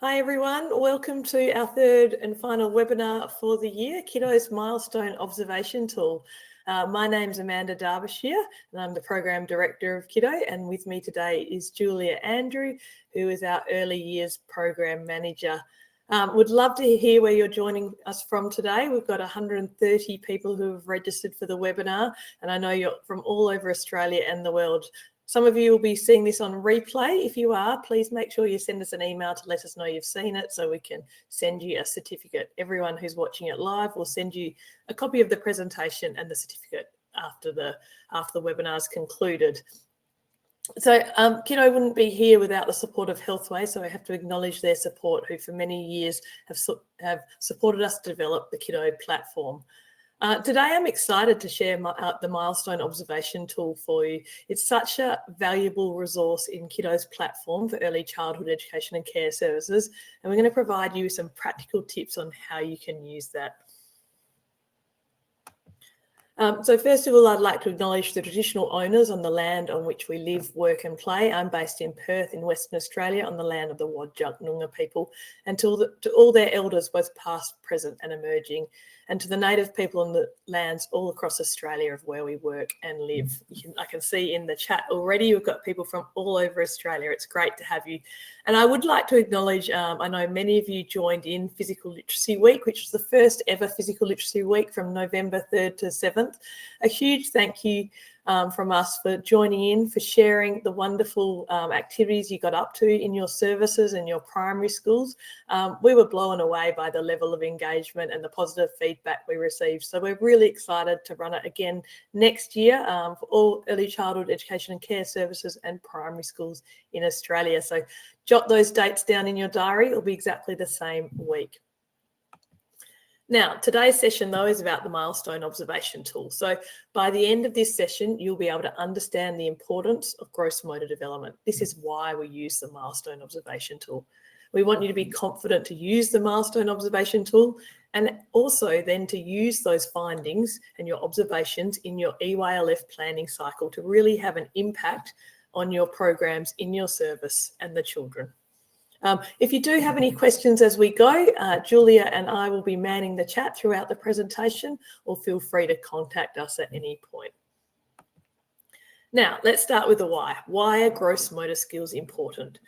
Hi everyone, welcome to our third and final webinar for the year, KIDDO's Milestone Observation Tool. My name's Amanda Derbyshire and I'm the Program Director of KIDDO, and with me today is Julia Andrew, who is our Early Years Program Manager. Would love to hear where you're joining us from today. We've got 130 people who have registered for the webinar, and I know you're from all over Australia and the world. Some of you will be seeing this on replay. If you are, please make sure you send us an email to let us know you've seen it so we can send you a certificate. Everyone who's watching it live will send you a copy of the presentation and the certificate after the webinar is concluded. So KIDDO wouldn't be here without the support of Healthway, so I have to acknowledge their support, who for many years have supported us to develop the KIDDO platform. Today, I'm excited to share the Milestone Observation Tool for you. It's such a valuable resource in KIDDO's platform for early childhood education and care services, and we're going to provide you some practical tips on how you can use that. So first of all, I'd like to acknowledge the traditional owners on the land on which we live, work and play. I'm based in Perth in Western Australia on the land of the Wadjuk Noongar people, and to all their elders, both past, present and emerging, and to the native people on the lands all across Australia of where we work and live. I can see in the chat already we've got people from all over Australia. It's great to have you. And I would like to acknowledge, I know many of you joined in Physical Literacy Week, which was the first ever Physical Literacy Week from November 3rd to 7th. A huge thank you from us for joining in, for sharing the wonderful activities you got up to in your services and your primary schools. We were blown away by the level of engagement and the positive feedback we received. So we're really excited to run it again next year for all early childhood education and care services and primary schools in Australia. So jot those dates down in your diary. It'll be exactly the same week. Now, today's session, though, is about the Milestone Observation Tool. So by the end of this session, you'll be able to understand the importance of gross motor development. This is why we use the Milestone Observation Tool. We want you to be confident to use the Milestone Observation Tool, and also then to use those findings and your observations in your EYLF planning cycle to really have an impact on your programs in your service and the children. If you do have any questions as we go, Julia and I will be manning the chat throughout the presentation, or feel free to contact us at any point. Now, let's start with the why. Why are gross motor skills important?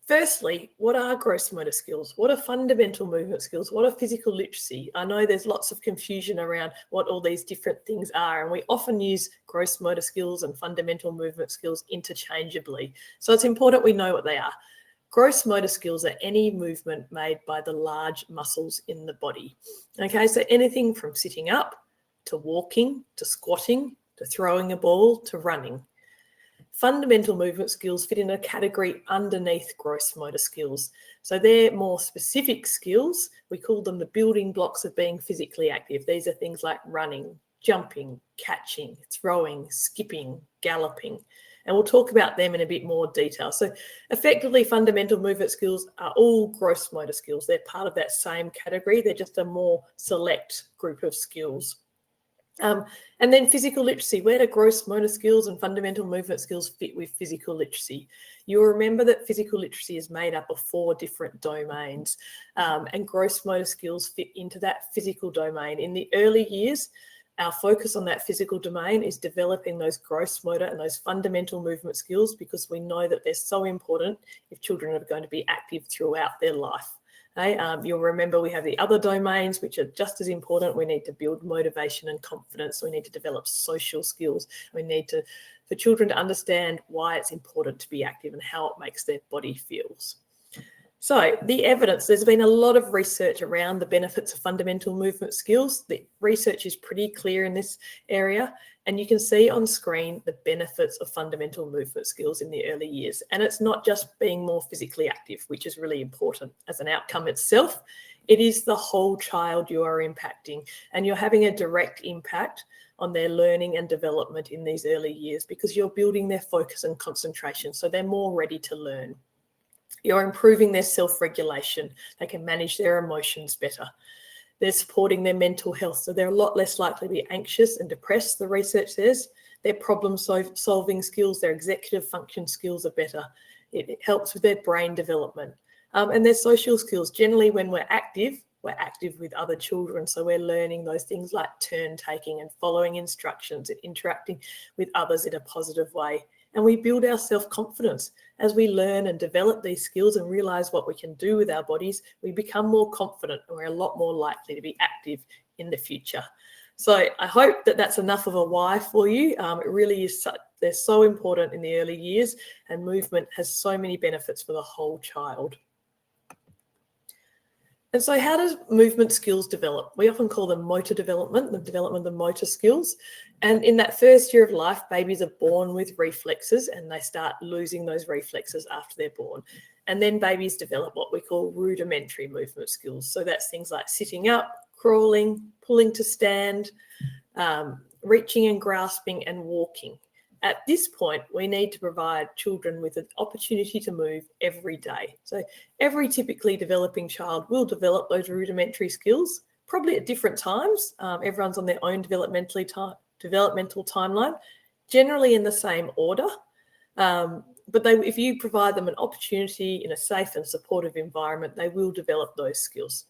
Firstly, what are gross motor skills? What are fundamental movement skills? What are physical literacy? I know there's lots of confusion around what all these different things are, and we often use gross motor skills and fundamental movement skills interchangeably. So it's important we know what they are. Gross motor skills are any movement made by the large muscles in the body. Okay, so anything from sitting up to walking to squatting to throwing a ball to running. Fundamental movement skills fit in a category underneath gross motor skills. So they're more specific skills. We call them the building blocks of being physically active. These are things like running, jumping, catching, throwing, skipping, galloping. And we'll talk about them in a bit more detail. So effectively, fundamental movement skills are all gross motor skills. They're part of that same category. They're just a more select group of skills. And then physical literacy. Where do gross motor skills and fundamental movement skills fit with physical literacy? You'll remember that physical literacy is made up of 4 different domains, and gross motor skills fit into that physical domain. In the early years, our focus on that physical domain is developing those gross motor and those fundamental movement skills, because we know that they're so important if children are going to be active throughout their life. Okay? You'll remember we have the other domains which are just as important. We need to build motivation and confidence. We need to develop social skills. We need for children to understand why it's important to be active and how it makes their body feels. So the evidence, there's been a lot of research around the benefits of fundamental movement skills. The research is pretty clear in this area, and you can see on screen the benefits of fundamental movement skills in the early years. And it's not just being more physically active, which is really important as an outcome itself. It is the whole child you are impacting, and you're having a direct impact on their learning and development in these early years, because you're building their focus and concentration so they're more ready to learn. You're improving their self-regulation. They can manage their emotions better. They're supporting their mental health, so they're a lot less likely to be anxious and depressed, the research says. Their problem-solving skills, their executive function skills are better. It helps with their brain development. And there's social skills. Generally, when we're active with other children. So we're learning those things like turn taking and following instructions and interacting with others in a positive way. And we build our self-confidence. As we learn and develop these skills and realise what we can do with our bodies, we become more confident and we're a lot more likely to be active in the future. So I hope that that's enough of a why for you. It really is, they're so important in the early years, and movement has so many benefits for the whole child. And so how does movement skills develop? We often call them motor development, the development of the motor skills. And in that first year of life, babies are born with reflexes and they start losing those reflexes after they're born. And then babies develop what we call rudimentary movement skills. So that's things like sitting up, crawling, pulling to stand, reaching and grasping and walking. At this point, we need to provide children with an opportunity to move every day. So every typically developing child will develop those rudimentary skills, probably at different times. Everyone's on their own developmental timeline, generally in the same order. But if you provide them an opportunity in a safe and supportive environment, they will develop those skills.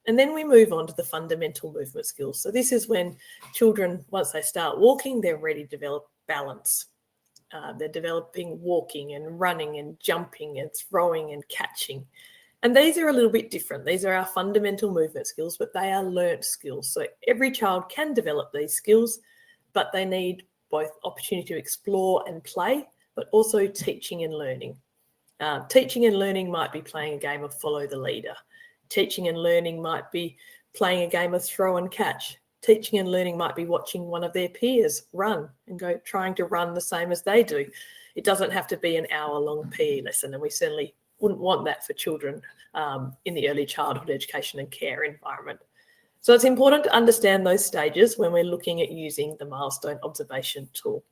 And then we move on to the fundamental movement skills. So this is when children, once they start walking, they're ready to develop balance. They're developing walking and running and jumping and throwing and catching. And these are a little bit different. These are our fundamental movement skills, but they are learnt skills. So every child can develop these skills, but they need both opportunity to explore and play, but also teaching and learning. Teaching and learning might be playing a game of follow the leader. Teaching and learning might be playing a game of throw and catch. Teaching and learning might be watching one of their peers run and trying to run the same as they do. It doesn't have to be an hour-long PE lesson, and we certainly wouldn't want that for children in the early childhood education and care environment. So it's important to understand those stages when we're looking at using the Milestone Observation Tool.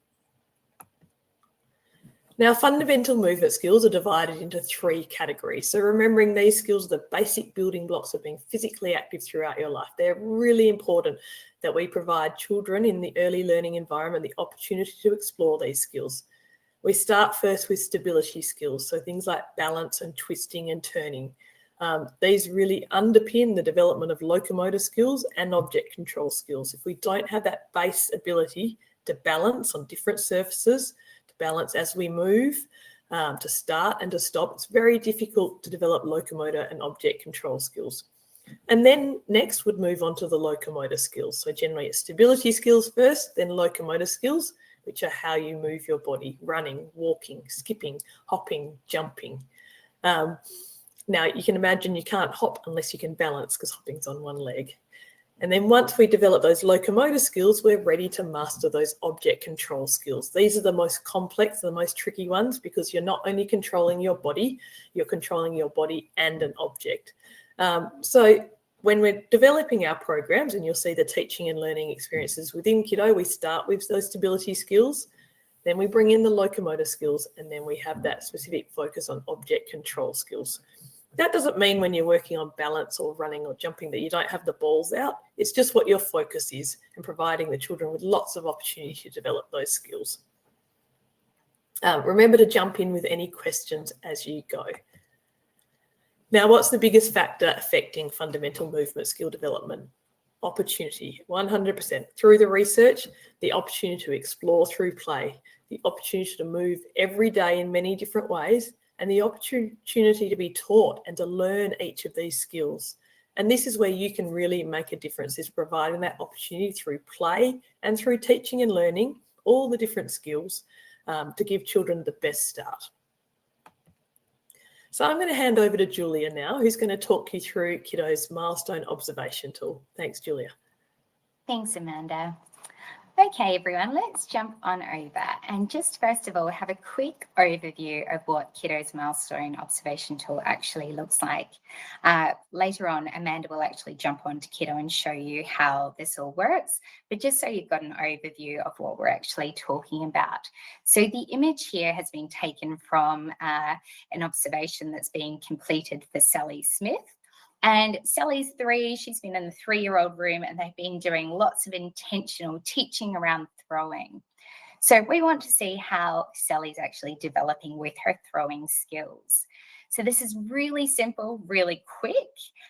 Now, fundamental movement skills are divided into 3 categories. So remembering these skills are the basic building blocks of being physically active throughout your life. They're really important that we provide children in the early learning environment the opportunity to explore these skills. We start first with stability skills, so things like balance and twisting and turning. These really underpin the development of locomotor skills and object control skills. If we don't have that base ability to balance on different surfaces, balance as we move, to start and to stop, it's very difficult to develop locomotor and object control skills. And then next would move on to the locomotor skills. So generally it's stability skills first, then locomotor skills, which are how you move your body, running, walking, skipping, hopping, jumping. Now you can imagine you can't hop unless you can balance, because hopping's on one leg. And then once we develop those locomotor skills, we're ready to master those object control skills. These are the most complex, the most tricky ones, because you're not only controlling your body, you're controlling your body and an object. So when we're developing our programs, and you'll see the teaching and learning experiences within KIDDO, we start with those stability skills, then we bring in the locomotor skills, and then we have that specific focus on object control skills. That doesn't mean when you're working on balance or running or jumping that you don't have the balls out. It's just what your focus is, and providing the children with lots of opportunity to develop those skills. Remember to jump in with any questions as you go. Now, what's the biggest factor affecting fundamental movement skill development? Opportunity, 100%. Through the research, the opportunity to explore through play, the opportunity to move every day in many different ways, and the opportunity to be taught and to learn each of these skills. And this is where you can really make a difference, is providing that opportunity through play and through teaching and learning all the different skills to give children the best start. So I'm going to hand over to Julia now, who's going to talk you through KIDDO's Milestone Observation Tool. Thanks, Julia. Thanks, Amanda. Okay, everyone, let's jump on over and just first of all have a quick overview of what KIDDO's Milestone Observation Tool actually looks like. Later on, Amanda will actually jump onto KIDDO and show you how this all works, but just so you've got an overview of what we're actually talking about. So the image here has been taken from an observation that's being completed for Sally Smith. And Sally's 3, she's been in the 3-year-old room, and they've been doing lots of intentional teaching around throwing. So we want to see how Sally's actually developing with her throwing skills. So this is really simple, really quick.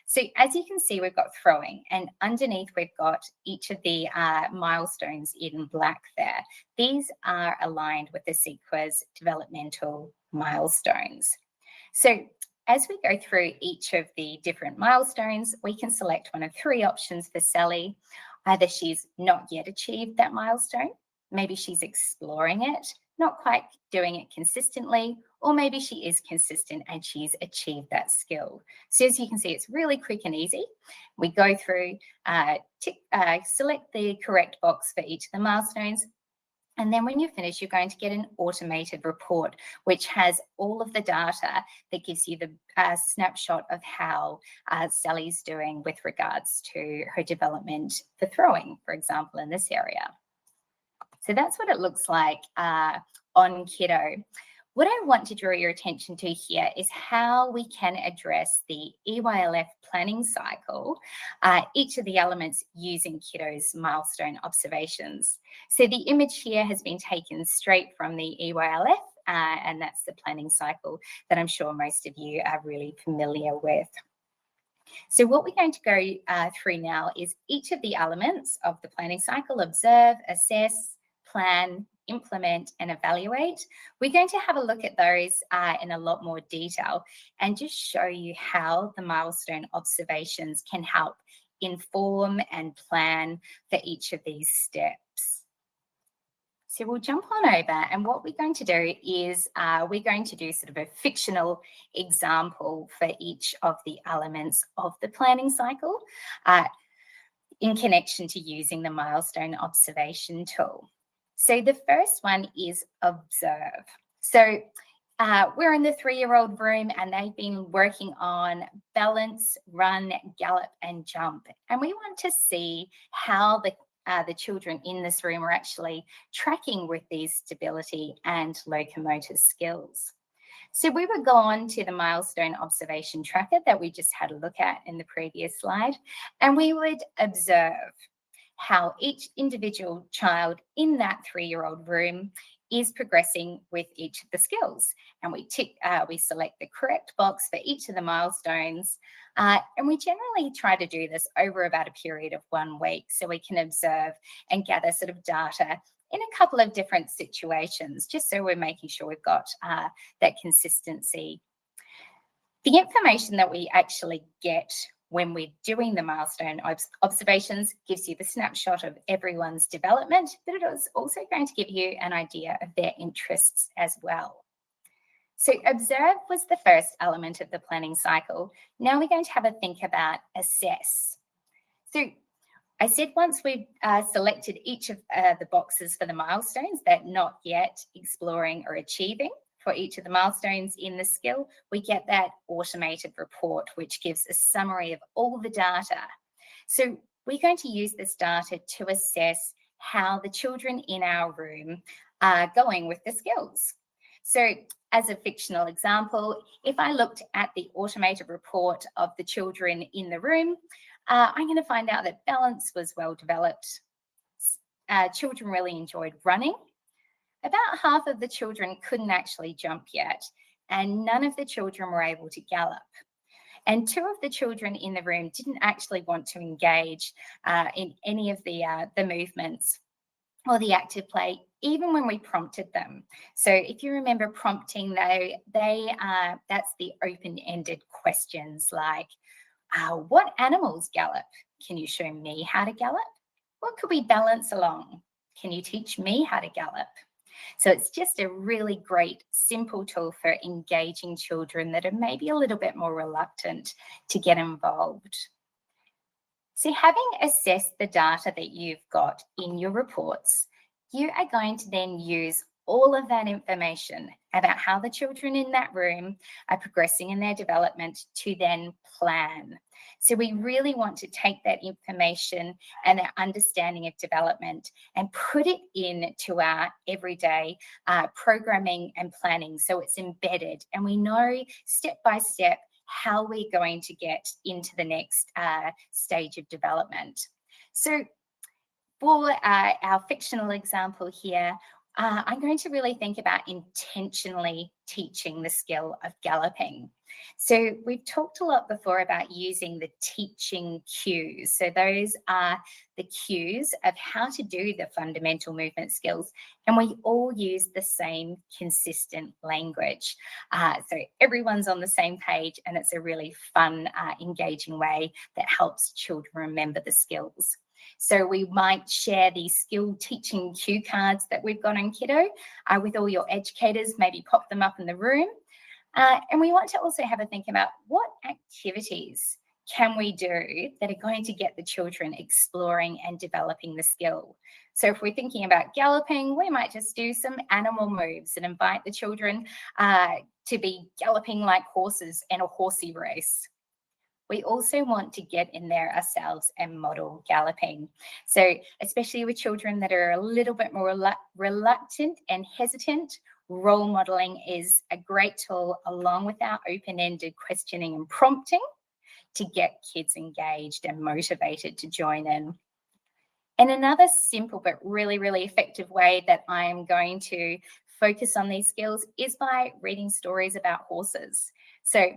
So as you can see, we've got throwing, and underneath we've got each of the milestones in black there. These are aligned with the sequence developmental milestones. So as we go through each of the different milestones, we can select one of three options for Sally. Either she's not yet achieved that milestone, maybe she's exploring it, not quite doing it consistently, or maybe she is consistent and she's achieved that skill. So as you can see, it's really quick and easy. We go through, select the correct box for each of the milestones, and then when you finish, you're going to get an automated report, which has all of the data that gives you the snapshot of how Sally's doing with regards to her development for throwing, for example, in this area. So that's what it looks like on KIDDO. What I want to draw your attention to here is how we can address the EYLF planning cycle, each of the elements using KIDDO's milestone observations. So the image here has been taken straight from the EYLF, and that's the planning cycle that I'm sure most of you are really familiar with. So what we're going to go through now is each of the elements of the planning cycle: observe, assess, plan, implement, and evaluate. We're going to have a look at those in a lot more detail and just show you how the milestone observations can help inform and plan for each of these steps. So we'll jump on over, and what we're going to do is we're going to do sort of a fictional example for each of the elements of the planning cycle in connection to using the milestone observation tool. So the first one is observe. So we're in the 3-year-old room, and they've been working on balance, run, gallop, and jump. And we want to see how the children in this room are actually tracking with these stability and locomotor skills. So we would go on to the milestone observation tracker that we just had a look at in the previous slide, and we would observe how each individual child in that 3-year-old room is progressing with each of the skills. And we select the correct box for each of the milestones. And we generally try to do this over about a period of 1 week, so we can observe and gather sort of data in a couple of different situations, just so we're making sure we've got that consistency. The information that we actually get when we're doing the milestone observations gives you the snapshot of everyone's development, but it is also going to give you an idea of their interests as well. So observe was the first element of the planning cycle. Now we're going to have a think about assess. So I said once we've selected each of the boxes for the milestones that not yet exploring or achieving, for each of the milestones in the skill, we get that automated report, which gives a summary of all the data. So we're going to use this data to assess how the children in our room are going with the skills. So as a fictional example, if I looked at the automated report of the children in the room, I'm going to find out that balance was well developed. Children really enjoyed running. About half of the children couldn't actually jump yet, and none of the children were able to gallop. And 2 of the children in the room didn't actually want to engage in any of the movements or the active play, even when we prompted them. So if you remember prompting, that's the open-ended questions like, what animals gallop? Can you show me how to gallop? What could we balance along? Can you teach me how to gallop? So it's just a really great, simple tool for engaging children that are maybe a little bit more reluctant to get involved. So having assessed the data that you've got in your reports, you are going to then use all of that information about how the children in that room are progressing in their development to then plan. So we really want to take that information and our understanding of development and put it into our everyday programming and planning, so it's embedded and we know step by step how we're going to get into the next stage of development. So for our fictional example here, I'm going to really think about intentionally teaching the skill of galloping. So we've talked a lot before about using the teaching cues. So those are the cues of how to do the fundamental movement skills. And we all use the same consistent language. So everyone's on the same page, and it's a really fun, engaging way that helps children remember the skills. So we might share these skill teaching cue cards that we've got on KIDDO with all your educators, maybe pop them up in the room. And we want to also have a think about what activities can we do that are going to get the children exploring and developing the skill. So if we're thinking about galloping, we might just do some animal moves and invite the children to be galloping like horses in a horsey race. We also want to get in there ourselves and model galloping. So especially with children that are a little bit more reluctant and hesitant, role modeling is a great tool along with our open-ended questioning and prompting to get kids engaged and motivated to join in. And another simple but really, really effective way that I'm going to focus on these skills is by reading stories about horses. So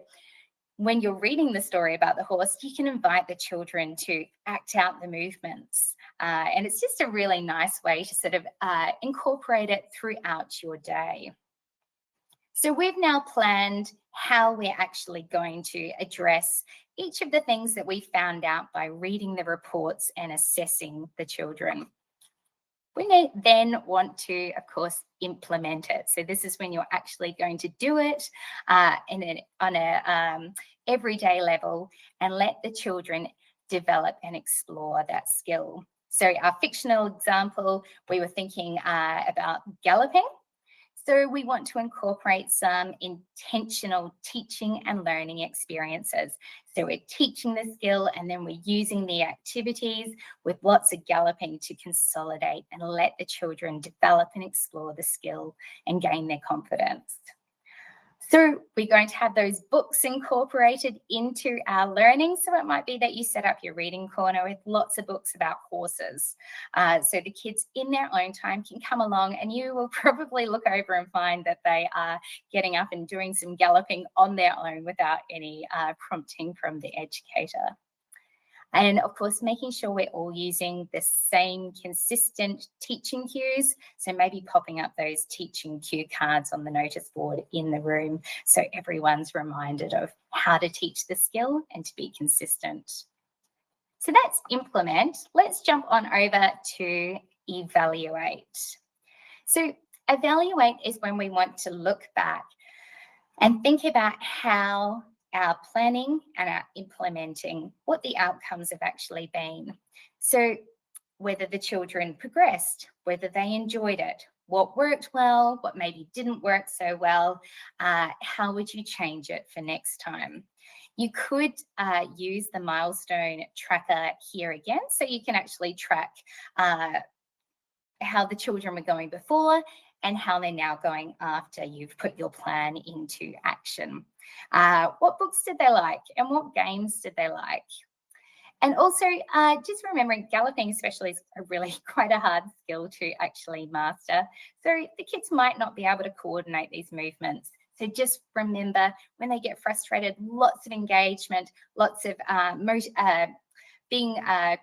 when you're reading the story about the horse, you can invite the children to act out the movements. And it's just a really nice way to sort of incorporate it throughout your day. So we've now planned how we're actually going to address each of the things that we found out by reading the reports and assessing the children. We then want to, of course, implement it. So this is when you're actually going to do it on a everyday level and let the children develop and explore that skill. So our fictional example, we were thinking about galloping. So we want to incorporate some intentional teaching and learning experiences. So we're teaching the skill and then we're using the activities with lots of galloping to consolidate and let the children develop and explore the skill and gain their confidence. So we're going to have those books incorporated into our learning. So it might be that you set up your reading corner with lots of books about horses. So the kids in their own time can come along and you will probably look over and find that they are getting up and doing some galloping on their own without any prompting from the educator. And of course, making sure we're all using the same consistent teaching cues. So maybe popping up those teaching cue cards on the notice board in the room so everyone's reminded of how to teach the skill and to be consistent. So that's implement. Let's jump on over to evaluate. So evaluate is when we want to look back and think about how our planning and our implementing, what the outcomes have actually been. So whether the children progressed, whether they enjoyed it, what worked well, what maybe didn't work so well, how would you change it for next time? You could use the milestone tracker here again, so you can actually track how the children were going before and how they're now going after you've put your plan into action. What books did they like and what games did they like? And also just remembering galloping especially is really quite a hard skill to actually master. So the kids might not be able to coordinate these movements. So just remember when they get frustrated, lots of engagement, lots of being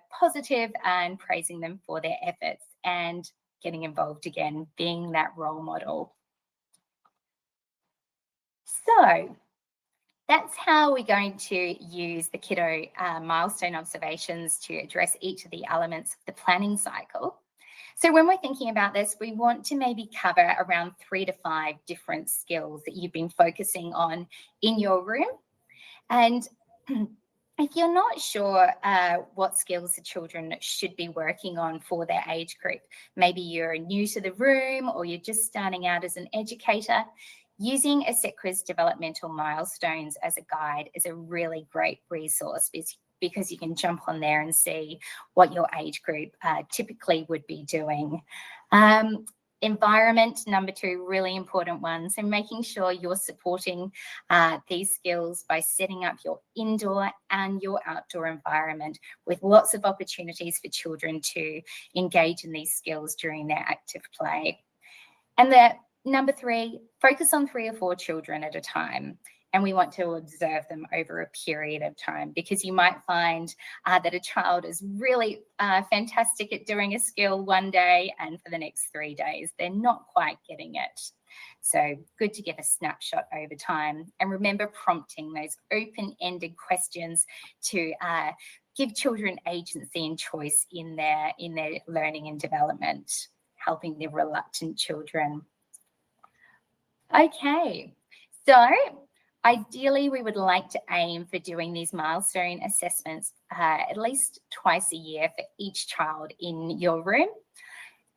positive and praising them for their efforts and getting involved again, being that role model. So that's how we're going to use the KIDDO milestone observations to address each of the elements of the planning cycle. So when we're thinking about this, we want to maybe cover around 3 to 5 different skills that you've been focusing on in your room. And if you're not sure what skills the children should be working on for their age group, maybe you're new to the room or you're just starting out as an educator, using ASECRA's developmental milestones as a guide is a really great resource because you can jump on there and see what your age group typically would be doing. Environment, number 2, really important one. So making sure you're supporting these skills by setting up your indoor and your outdoor environment with lots of opportunities for children to engage in these skills during their active play. And the number 3, focus on 3 or 4 children at a time. And we want to observe them over a period of time, because you might find that a child is really fantastic at doing a skill one day, and for the next 3 days, they're not quite getting it. So good to get a snapshot over time. And remember prompting those open-ended questions to give children agency and choice in their learning and development, helping the reluctant children. Okay, so ideally, we would like to aim for doing these milestone assessments at least twice a year for each child in your room.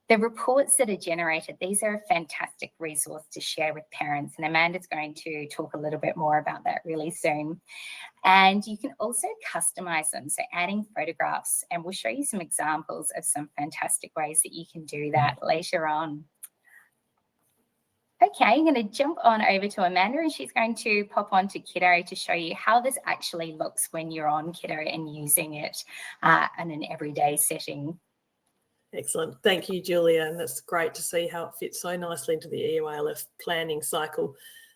The reports that are generated, these are a fantastic resource to share with parents, and Amanda's going to talk a little bit more about that really soon. And you can also customize them, so adding photographs, and we'll show you some examples of some fantastic ways that you can do that later on. Okay, I'm going to jump on over to Amanda, and she's going to pop on to KIDDO to show you how this actually looks when you're on KIDDO and using it in an everyday setting. Excellent. Thank you, Julia. And that's great to see how it fits so nicely into the EOALF planning cycle.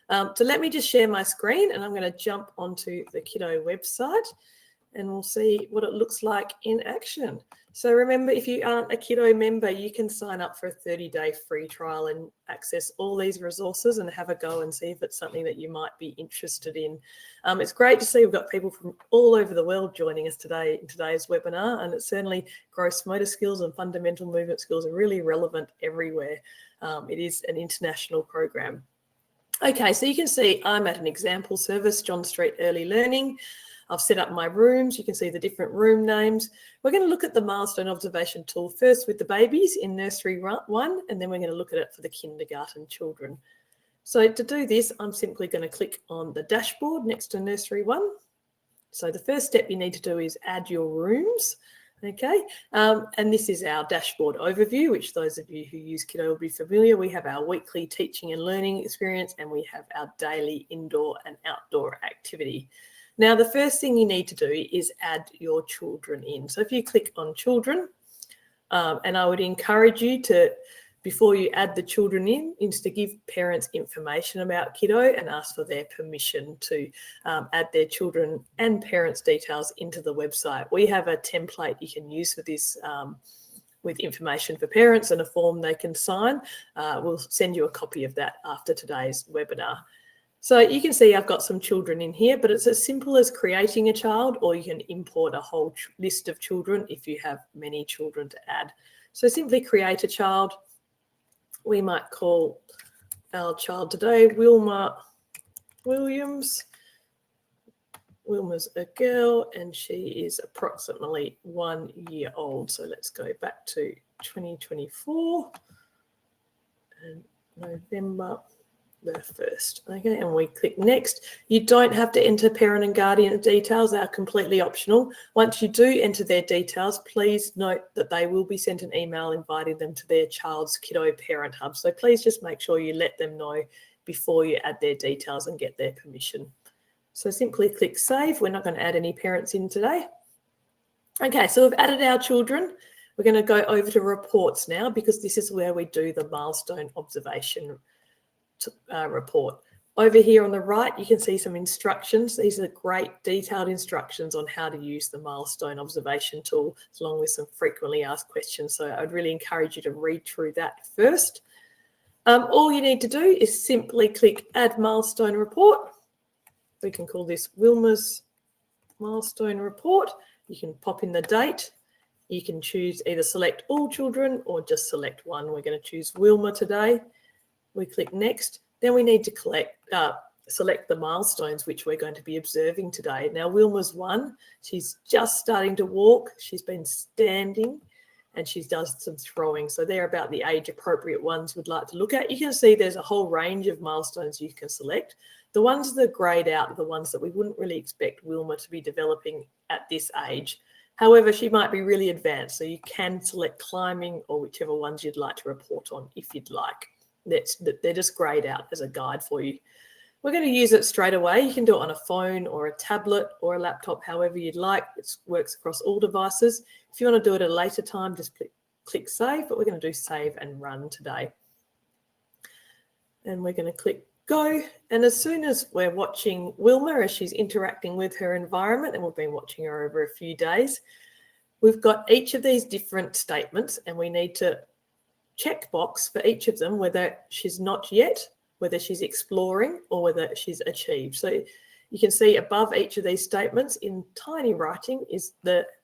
So let me just share my screen, and I'm going to jump onto the KIDDO website, and we'll see what it looks like in action. So remember, if you aren't a KIDDO member, you can sign up for a 30-day free trial and access all these resources and have a go and see if it's something that you might be interested in. It's great to see we've got people from all over the world joining us today in today's webinar, and it's certainly gross motor skills and fundamental movement skills are really relevant everywhere. It is an international program. Okay, so you can see I'm at an example service, John Street Early Learning. I've set up my rooms. You can see the different room names. We're going to look at the Milestone Observation Tool first with the babies in nursery 1, and then we're going to look at it for the kindergarten children. So to do this, I'm simply going to click on the dashboard next to nursery 1. So the first step you need to do is add your rooms. Okay, and this is our dashboard overview, which those of you who use KIDDO will be familiar. We have our weekly teaching and learning experience, and we have our daily indoor and outdoor activity. Now, the first thing you need to do is add your children in. So if you click on children, and I would encourage you to, before you add the children in, is to give parents information about KIDDO and ask for their permission to add their children and parents' details into the website. We have a template you can use for this with information for parents and a form they can sign. We'll send you a copy of that after today's webinar. So you can see I've got some children in here, but it's as simple as creating a child, or you can import a whole list of children if you have many children to add. So simply create a child. We might call our child today Wilma Williams. Wilma's a girl, and she is approximately 1 year old. So let's go back to 2024 and November the 1st. Okay, and we click next. You don't have to enter parent and guardian details. They are completely optional. Once you do enter their details, please note that they will be sent an email inviting them to their child's KIDDO Parent Hub. So please just make sure you let them know before you add their details and get their permission. So simply click save. We're not going to add any parents in today. Okay, so we've added our children. We're going to go over to reports now, because this is where we do the milestone observation report. Over here on the right, you can see some instructions. These are great detailed instructions on how to use the Milestone Observation Tool, along with some frequently asked questions. So I'd really encourage you to read through that first. All you need to do is simply click Add Milestone Report. We can call this Wilma's Milestone Report. You can pop in the date. You can choose either select all children or just select one. We're going to choose Wilma today. We click next. Then we need to select the milestones which we're going to be observing today. Now, Wilma's 1. She's just starting to walk. She's been standing, and she does some throwing. So they're about the age-appropriate ones we'd like to look at. You can see there's a whole range of milestones you can select. The ones that are greyed out are the ones that we wouldn't really expect Wilma to be developing at this age. However, she might be really advanced, so you can select climbing or whichever ones you'd like to report on if you'd like. They're just greyed out as a guide for you. We're going to use it straight away. You can do it on a phone or a tablet or a laptop, however you'd like. It works across all devices. If you want to do it at a later time, just click save, but we're going to do save and run today. And we're going to click go. And as soon as we're watching Wilma as she's interacting with her environment, and we've been watching her over a few days, we've got each of these different statements, and we need to check box for each of them, whether she's not yet, whether she's exploring, or whether she's achieved. So you can see above each of these statements in tiny writing is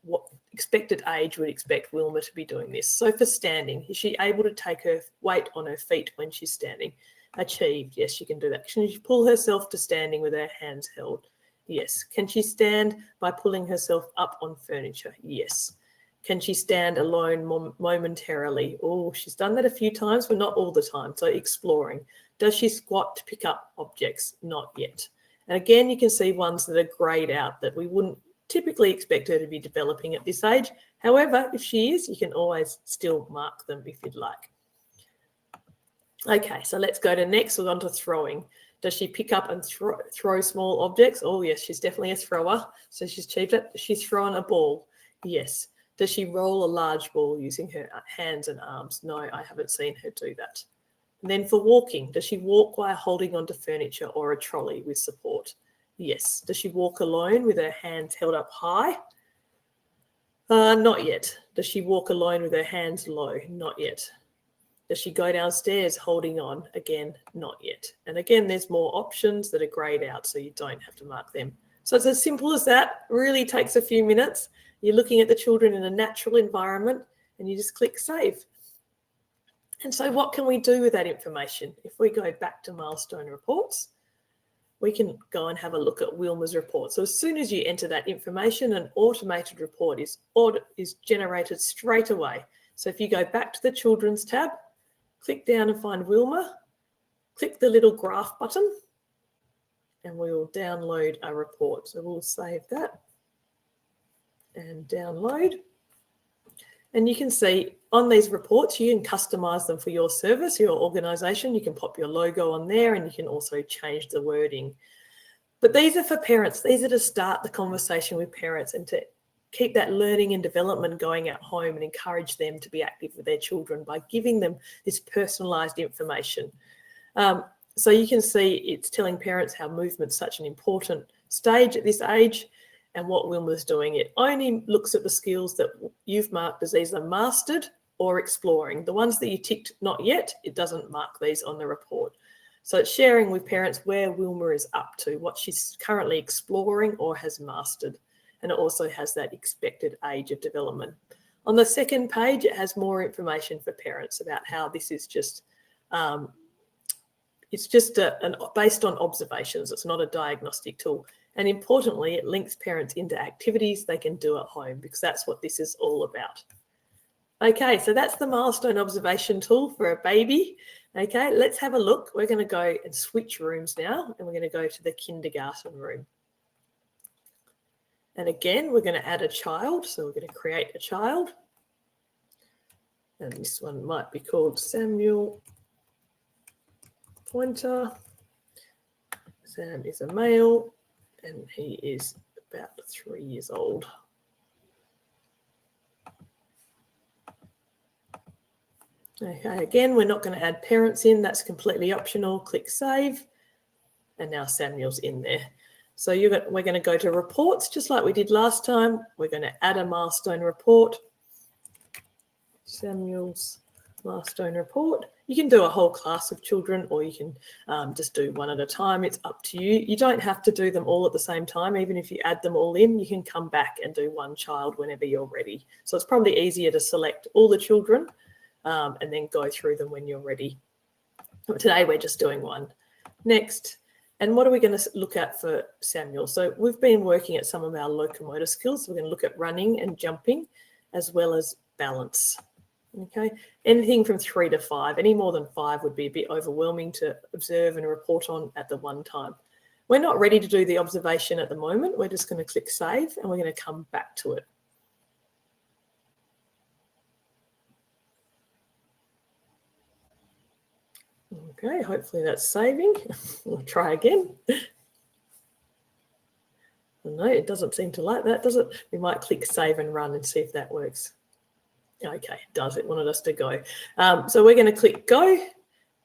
what expected age would expect Wilma to be doing this. So for standing, is she able to take her weight on her feet when she's standing? Achieved, yes, she can do that. Can she pull herself to standing with her hands held? Yes. Can she stand by pulling herself up on furniture? Yes. Can she stand alone momentarily? Oh, she's done that a few times, but not all the time. So exploring. Does she squat to pick up objects? Not yet. And again, you can see ones that are grayed out that we wouldn't typically expect her to be developing at this age. However, if she is, you can always still mark them if you'd like. Okay, so let's go to next. We're on to throwing. Does she pick up and throw small objects? Oh, yes, she's definitely a thrower. So she's achieved it. She's thrown a ball. Yes. Does she roll a large ball using her hands and arms? No, I haven't seen her do that. And then for walking, does she walk while holding onto furniture or a trolley with support? Yes. Does she walk alone with her hands held up high? Not yet. Does she walk alone with her hands low? Not yet. Does she go downstairs holding on? Again, not yet. And again, there's more options that are grayed out, so you don't have to mark them. So it's as simple as that. Really takes a few minutes. You're looking at the children in a natural environment, and you just click save. And so what can we do with that information? If we go back to Milestone Reports, we can go and have a look at Wilma's report. So as soon as you enter that information, an automated report is generated straight away. So if you go back to the Children's tab, click down and find Wilma, click the little graph button, and we will download a report. So we'll save that and download. And you can see on these reports, you can customize them for your service, your organization. You can pop your logo on there, and you can also change the wording. But these are for parents. These are to start the conversation with parents and to keep that learning and development going at home and encourage them to be active with their children by giving them this personalised information. So you can see it's telling parents how movement's such an important stage at this age and what Wilma's doing. It only looks at the skills that you've marked as either mastered or exploring. The ones that you ticked not yet, it doesn't mark these on the report. So it's sharing with parents where Wilma is up to, what she's currently exploring or has mastered. And it also has that expected age of development. On the second page, it has more information for parents about how this is just, it's just based on observations. It's not a diagnostic tool. And importantly, it links parents into activities they can do at home, because that's what this is all about. Okay, so that's the Milestone Observation Tool for a baby. Okay, let's have a look. We're going to go and switch rooms now, and we're going to go to the kindergarten room. And again, we're going to add a child. So we're going to create a child. And this one might be called Samuel Pointer. Sam is a male, and he is about 3 years old. Okay, again, we're not going to add parents in. That's completely optional. Click Save. And now Samuel's in there. So we're going to go to reports, just like we did last time. We're going to add a milestone report. Samuel's milestone report. You can do a whole class of children, or you can just do one at a time. It's up to you. You don't have to do them all at the same time. Even if you add them all in, you can come back and do one child whenever you're ready. So it's probably easier to select all the children and then go through them when you're ready. Today, we're just doing one. Next. And what are we going to look at for Samuel? So we've been working at some of our locomotor skills. So we're going to look at running and jumping, as well as balance. Okay, anything from 3 to 5. Any more than 5 would be a bit overwhelming to observe and report on at the one time. We're not ready to do the observation at the moment. We're just going to click Save, and we're going to come back to it. Okay, hopefully that's saving. We'll try again. No, it doesn't seem to like that, does it? We might click Save and Run and see if that works. Okay, it does. It wanted us to go. So we're going to click Go,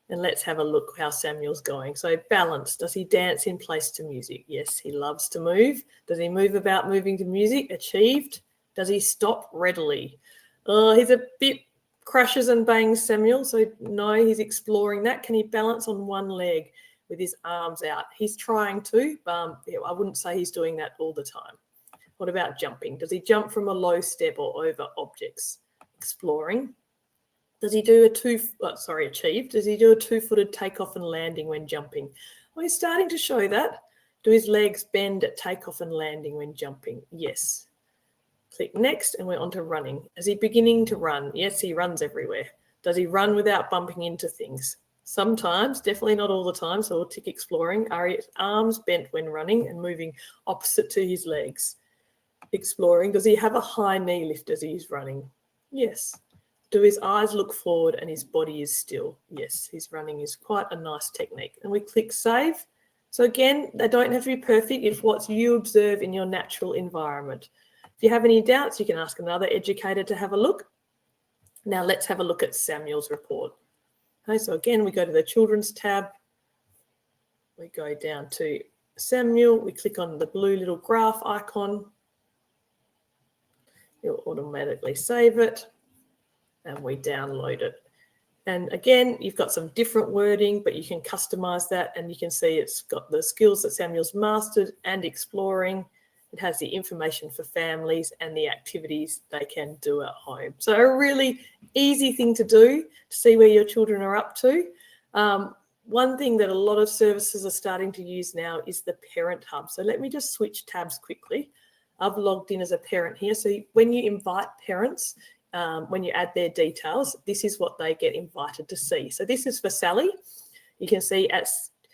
And let's have a look how Samuel's going. So balance, does he dance in place to music? Yes, he loves to move. Does he move about moving to music? Achieved. Does he stop readily? He's a bit crashes and bangs, Samuel. So no, he's exploring that. Can he balance on one leg with his arms out? He's trying to, but I wouldn't say he's doing that all the time. What about jumping? Does he jump from a low step or over objects? Exploring. Does he do achieved? Does he do a two-footed takeoff and landing when jumping? Well, he's starting to show that. Do his legs bend at takeoff and landing when jumping? Yes. Click next and we're on to running. Is he beginning to run? Yes, he runs everywhere. Does he run without bumping into things? Sometimes, definitely not all the time, so we'll tick exploring. Are his arms bent when running and moving opposite to his legs? Exploring. Does he have a high knee lift as he's running? Yes. Do his eyes look forward and his body is still? Yes, his running is quite a nice technique. And we click save. So again, they don't have to be perfect. It's what you observe in your natural environment. If you have any doubts, you can ask another educator to have a look. Now let's have a look at Samuel's report. Okay, so again, we go to the Children's tab. We go down to Samuel. We click on the blue little graph icon. It'll automatically save it. And we download it. And again, you've got some different wording, but you can customize that and you can see it's got the skills that Samuel's mastered and exploring. It has the information for families and the activities they can do at home. So a really easy thing to do to see where your children are up to. One thing that a lot of services are starting to use now is the Parent Hub. So let me just switch tabs quickly. I've logged in as a parent here. So when you invite parents, when you add their details, this is what they get invited to see. So this is for Sally. You can see at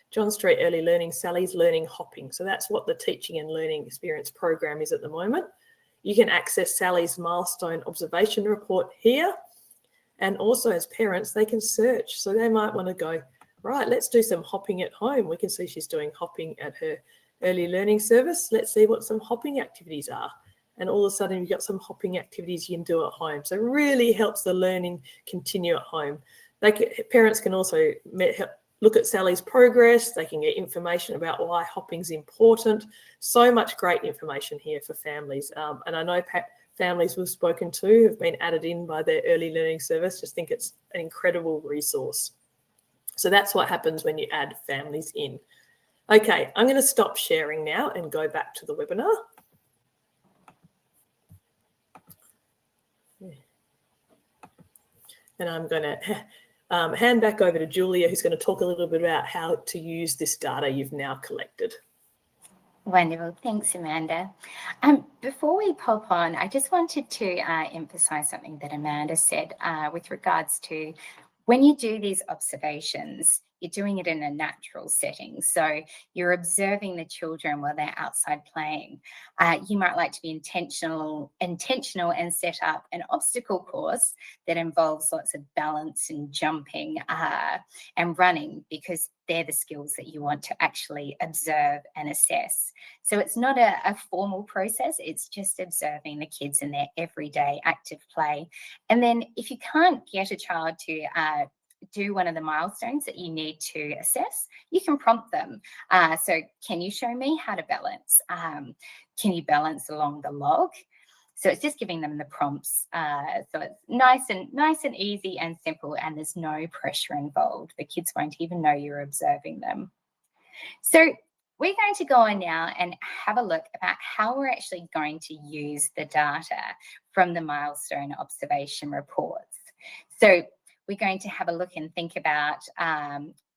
John Street Early Learning, Sally's learning hopping. So that's what the teaching and learning experience program is at the moment. You can access Sally's Milestone Observation Report here. And also as parents, they can search. So they might want to go, right, let's do some hopping at home. We can see she's doing hopping at her early learning service. Let's see what some hopping activities are. And all of a sudden you've got some hopping activities you can do at home. So it really helps the learning continue at home. Parents can also look at Sally's progress. They can get information about why hopping's important. So much great information here for families. And I know families we've spoken to have been added in by their early learning service. Just think it's an incredible resource. So that's what happens when you add families in. Okay, I'm going to stop sharing now and go back to the webinar. And I'm going to hand back over to Julia, who's going to talk a little bit about how to use this data you've now collected. Wonderful. Thanks, Amanda. Before we pop on, I just wanted to emphasize something that Amanda said with regards to when you do these observations, you're doing it in a natural setting. So you're observing the children while they're outside playing. You might like to be intentional and set up an obstacle course that involves lots of balance and jumping and running, because they're the skills that you want to actually observe and assess. So it's not a formal process. It's just observing the kids in their everyday active play. And then if you can't get a child to do one of the milestones that you need to assess, you can prompt them. So can you show me how to balance? Can you balance along the log? So it's just giving them the prompts. So it's nice and easy and simple, and there's no pressure involved. The kids won't even know you're observing them. So we're going to go on now and have a look about how we're actually going to use the data from the milestone observation reports. So we're going to have a look and think about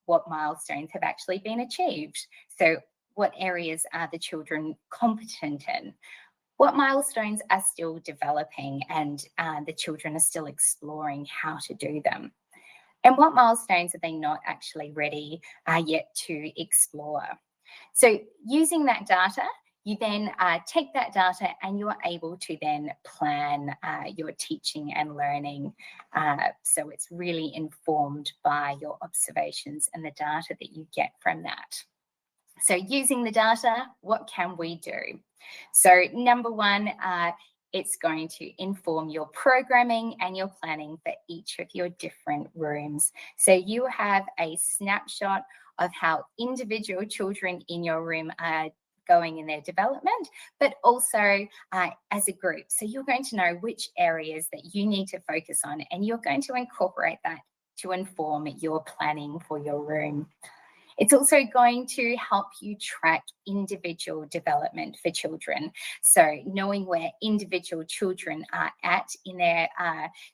what milestones have actually been achieved. So what areas are the children competent in? What milestones are still developing and the children are still exploring how to do them? And what milestones are they not actually ready yet to explore? So using that data, you then take that data and you're able to then plan your teaching and learning. So it's really informed by your observations and the data that you get from that. So using the data, what can we do? So number one, it's going to inform your programming and your planning for each of your different rooms. So you have a snapshot of how individual children in your room are going in their development, but also as a group. So you're going to know which areas that you need to focus on, and you're going to incorporate that to inform your planning for your room. It's also going to help you track individual development for children. So knowing where individual children are at in their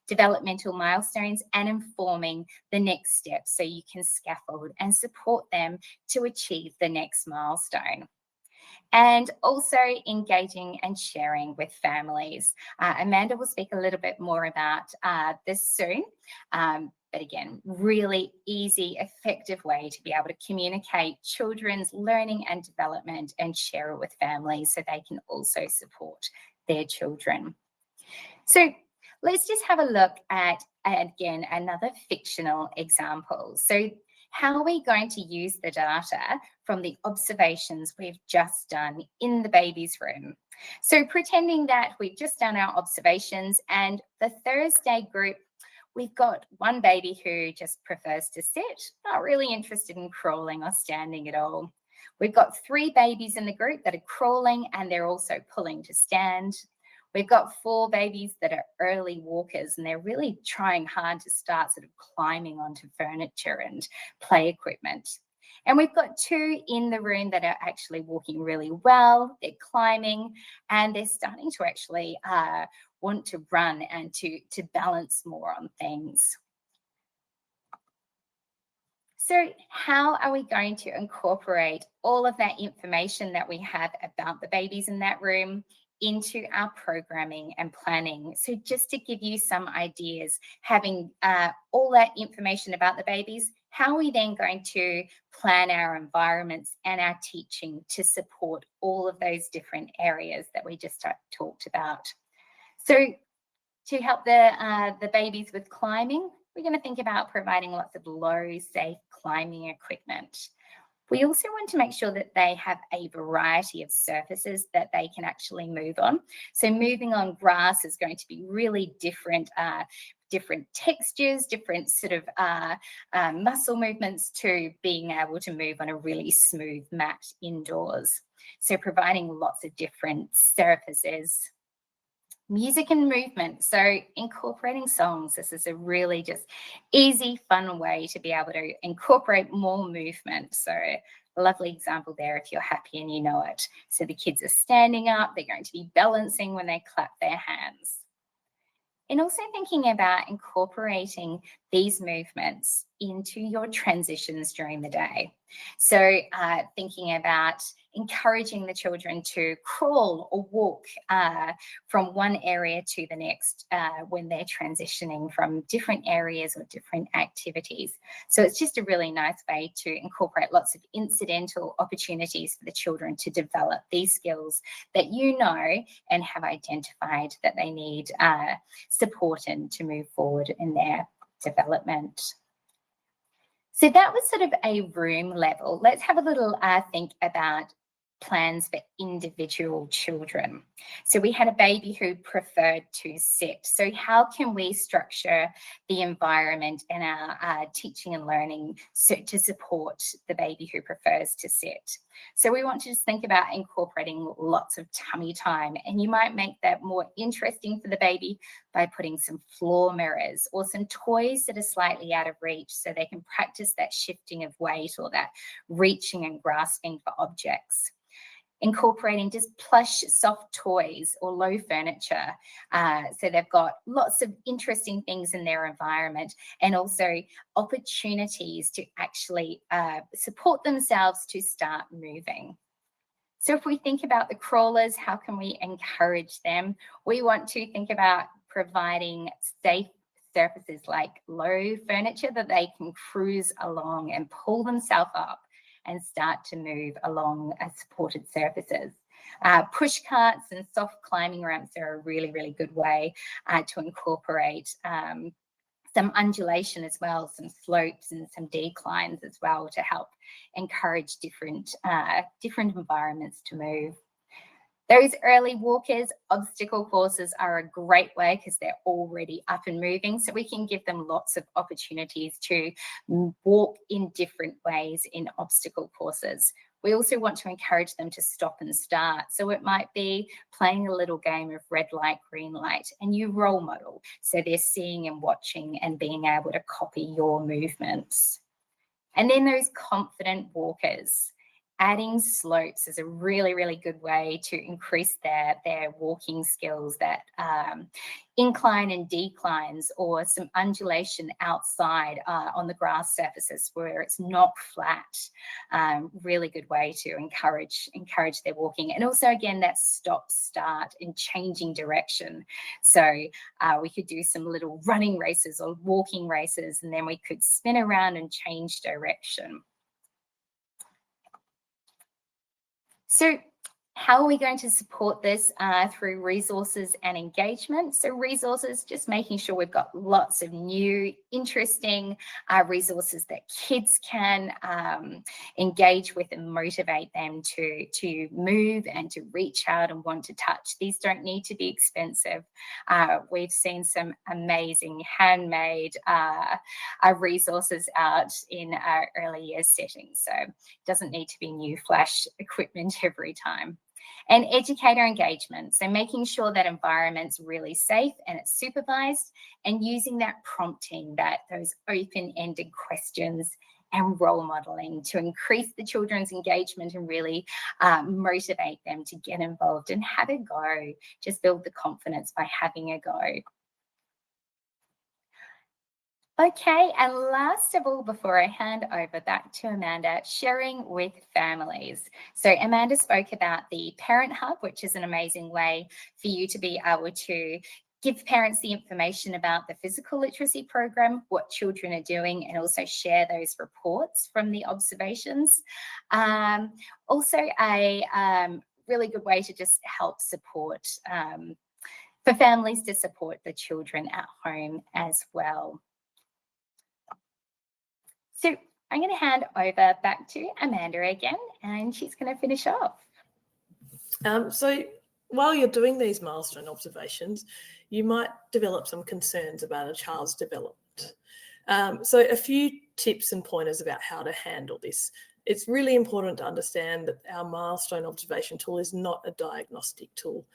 developmental milestones and informing the next steps so you can scaffold and support them to achieve the next milestone. And also engaging and sharing with families. Amanda will speak a little bit more about this soon. But again, really easy, effective way to be able to communicate children's learning and development and share it with families so they can also support their children. So let's just have a look at, again, another fictional example. So how are we going to use the data from the observations we've just done in the baby's room? So pretending that we've just done our observations, and the Thursday group, we've got one baby who just prefers to sit, not really interested in crawling or standing at all. We've got 3 babies in the group that are crawling and they're also pulling to stand. We've got 4 babies that are early walkers and they're really trying hard to start sort of climbing onto furniture and play equipment. And we've got 2 in the room that are actually walking really well, they're climbing, and they're starting to actually want to run and to balance more on things. So how are we going to incorporate all of that information that we have about the babies in that room into our programming and planning? So just to give you some ideas, having all that information about the babies, how are we then going to plan our environments and our teaching to support all of those different areas that we just talked about? So to help the babies with climbing, we're going to think about providing lots of low, safe climbing equipment. We also want to make sure that they have a variety of surfaces that they can actually move on. So moving on grass is going to be really different textures, different sort of muscle movements to being able to move on a really smooth mat indoors. So providing lots of different surfaces. Music and movement, so incorporating songs. This is a really just easy, fun way to be able to incorporate more movement. So a lovely example there if you're happy and you know it. So the kids are standing up, they're going to be balancing when they clap their hands. And also thinking about incorporating these movements into your transitions during the day. So thinking about encouraging the children to crawl or walk from one area to the next when they're transitioning from different areas or different activities. So it's just a really nice way to incorporate lots of incidental opportunities for the children to develop these skills that you know and have identified that they need support in to move forward in their development. So that was sort of a room level. Let's have a little think about plans for individual children. So we had a baby who preferred to sit. So how can we structure the environment and our teaching and learning to support the baby who prefers to sit? So we want to just think about incorporating lots of tummy time, and you might make that more interesting for the baby by putting some floor mirrors or some toys that are slightly out of reach so they can practice that shifting of weight or that reaching and grasping for objects. Incorporating just plush, soft toys or low furniture. So they've got lots of interesting things in their environment and also opportunities to actually support themselves to start moving. So if we think about the crawlers, how can we encourage them? We want to think about providing safe surfaces like low furniture that they can cruise along and pull themselves up and start to move along supported surfaces. Push carts and soft climbing ramps are a really, really good way to incorporate some undulation as well, some slopes and some declines as well to help encourage different environments to move. Those early walkers, obstacle courses are a great way because they're already up and moving. So we can give them lots of opportunities to walk in different ways in obstacle courses. We also want to encourage them to stop and start. So it might be playing a little game of red light, green light, and you role model. So they're seeing and watching and being able to copy your movements. And then those confident walkers. Adding slopes is a really, really good way to increase their walking skills, that incline and declines, or some undulation outside on the grass surfaces where it's not flat. Really good way to encourage their walking. And also, again, that stop, start, and changing direction. So we could do some little running races or walking races, and then we could spin around and change direction. So how are we going to support this? Through resources and engagement. So resources, just making sure we've got lots of new, interesting resources that kids can engage with and motivate them to move and to reach out and want to touch. These don't need to be expensive. We've seen some amazing handmade resources out in our early years settings. So it doesn't need to be new flash equipment every time. And educator engagement, so making sure that environment's really safe and it's supervised, and using that prompting, those open-ended questions and role modeling to increase the children's engagement and really motivate them to get involved and have a go. Just build the confidence by having a go. Okay, and last of all, before I hand over back to Amanda, sharing with families. So Amanda spoke about the Parent Hub, which is an amazing way for you to be able to give parents the information about the physical literacy program, what children are doing, and also share those reports from the observations. Also a really good way to just help support, for families to support the children at home as well. So I'm going to hand over back to Amanda again, and she's going to finish off. So while you're doing these milestone observations, you might develop some concerns about a child's development. So a few tips and pointers about how to handle this. It's really important to understand that our milestone observation tool is not a diagnostic tool.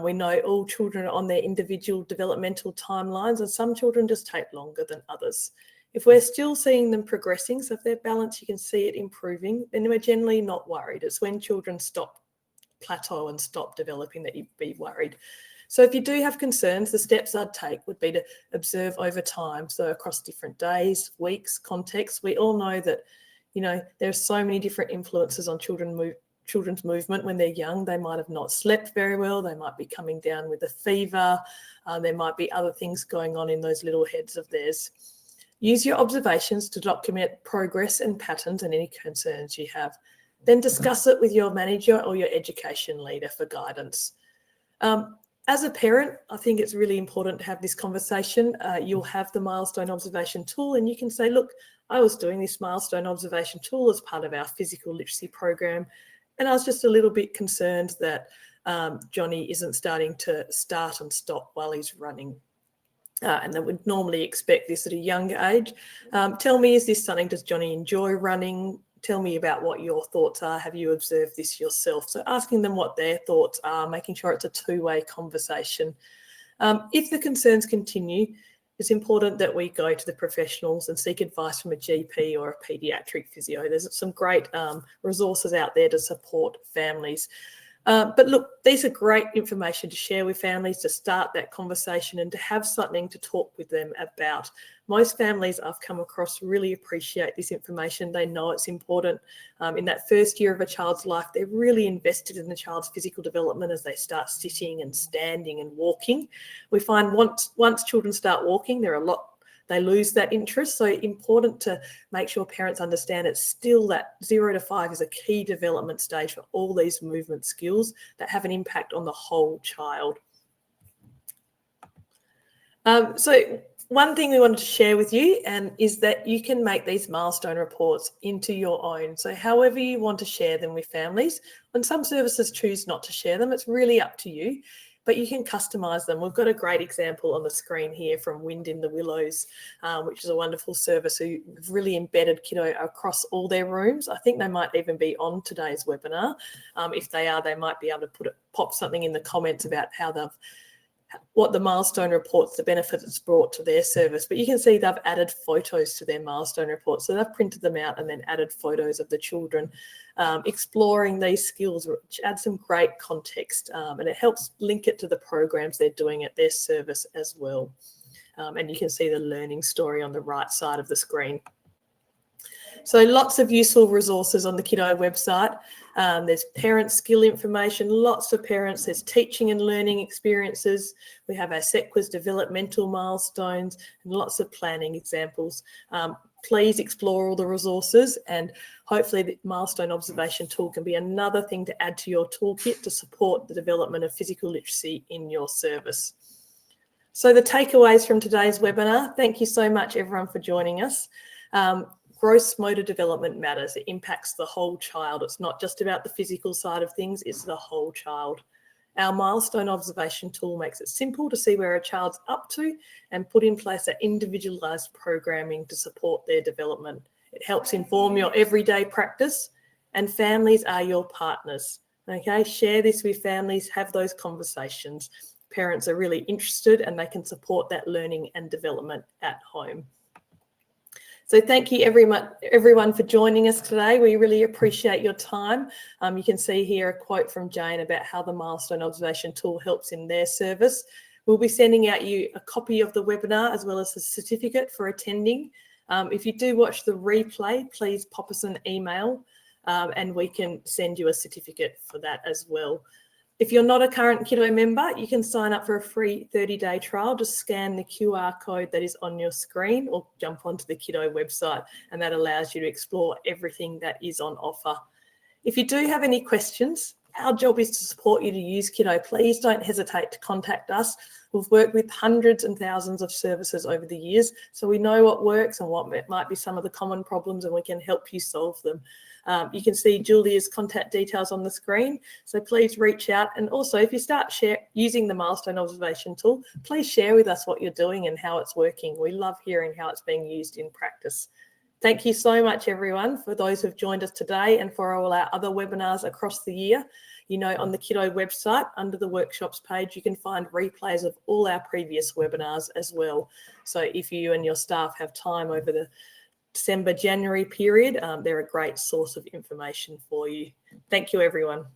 We know all children are on their individual developmental timelines, and some children just take longer than others. If we're still seeing them progressing, so if they're balanced, you can see it improving, then we're generally not worried. It's when children plateau and stop developing that you'd be worried. So if you do have concerns, the steps I'd take would be to observe over time. So across different days, weeks, contexts. We all know that, there are so many different influences on children's movement when they're young. They might have not slept very well. They might be coming down with a fever. There might be other things going on in those little heads of theirs. Use your observations to document progress and patterns and any concerns you have. Then discuss it with your manager or your education leader for guidance. As a parent, I think it's really important to have this conversation. You'll have the Milestone Observation Tool, and you can say, look, I was doing this Milestone Observation Tool as part of our physical literacy program, and I was just a little bit concerned that Johnny isn't starting to start and stop while he's running. And they would normally expect this at a younger age. Tell me, is this something, does Johnny enjoy running? Tell me about what your thoughts are. Have you observed this yourself? So asking them what their thoughts are, making sure it's a two-way conversation. If the concerns continue, it's important that we go to the professionals and seek advice from a GP or a paediatric physio. There's some great resources out there to support families. But look, these are great information to share with families, to start that conversation and to have something to talk with them about. Most families I've come across really appreciate this information. They know it's important. In that first year of a child's life, they're really invested in the child's physical development as they start sitting and standing and walking. We find once children start walking, they lose that interest. So important to make sure parents understand it's still that 0 to 5 is a key development stage for all these movement skills that have an impact on the whole child. So one thing we wanted to share with you is that you can make these milestone reports into your own. So however you want to share them with families, when some services choose not to share them, it's really up to you, but you can customise them. We've got a great example on the screen here from Wind in the Willows, which is a wonderful service who have really embedded Kiddo across all their rooms. I think they might even be on today's webinar. If they are, they might be able to pop something in the comments about what the milestone reports, the benefits it's brought to their service. But you can see they've added photos to their milestone reports. So they've printed them out and then added photos of the children exploring these skills, which adds some great context, and it helps link it to the programs they're doing at their service as well. And you can see the learning story on the right side of the screen. So lots of useful resources on the Kiddo website. There's parent skill information, lots of parents. There's teaching and learning experiences. We have our SEQUA's developmental milestones and lots of planning examples. Please explore all the resources, and hopefully the Milestone Observation Tool can be another thing to add to your toolkit to support the development of physical literacy in your service. So the takeaways from today's webinar, thank you so much everyone for joining us. Gross motor development matters. It impacts the whole child. It's not just about the physical side of things, it's the whole child. Our Milestone Observation Tool makes it simple to see where a child's up to and put in place that individualised programming to support their development. It helps inform your everyday practice, and families are your partners. Okay, share this with families, have those conversations. Parents are really interested and they can support that learning and development at home. So thank you everyone for joining us today. We really appreciate your time. You can see here a quote from Jane about how the Milestone Observation Tool helps in their service. We'll be sending out you a copy of the webinar as well as a certificate for attending. If you do watch the replay, please pop us an email and we can send you a certificate for that as well. If you're not a current Kiddo member, you can sign up for a free 30-day trial. Just scan the QR code that is on your screen or jump onto the Kiddo website, and that allows you to explore everything that is on offer. If you do have any questions, our job is to support you to use Kiddo. Please don't hesitate to contact us. We've worked with hundreds and thousands of services over the years, so we know what works and what might be some of the common problems, and we can help you solve them. You can see Julia's contact details on the screen, so please reach out. And also, if you start using the Milestone Observation Tool, please share with us what you're doing and how it's working. We love hearing how it's being used in practice. Thank you so much, everyone, for those who've joined us today and for all our other webinars across the year. You know, on the Kiddo website, under the workshops page, you can find replays of all our previous webinars as well. So if you and your staff have time over the December, January period, they're a great source of information for you. Thank you, everyone.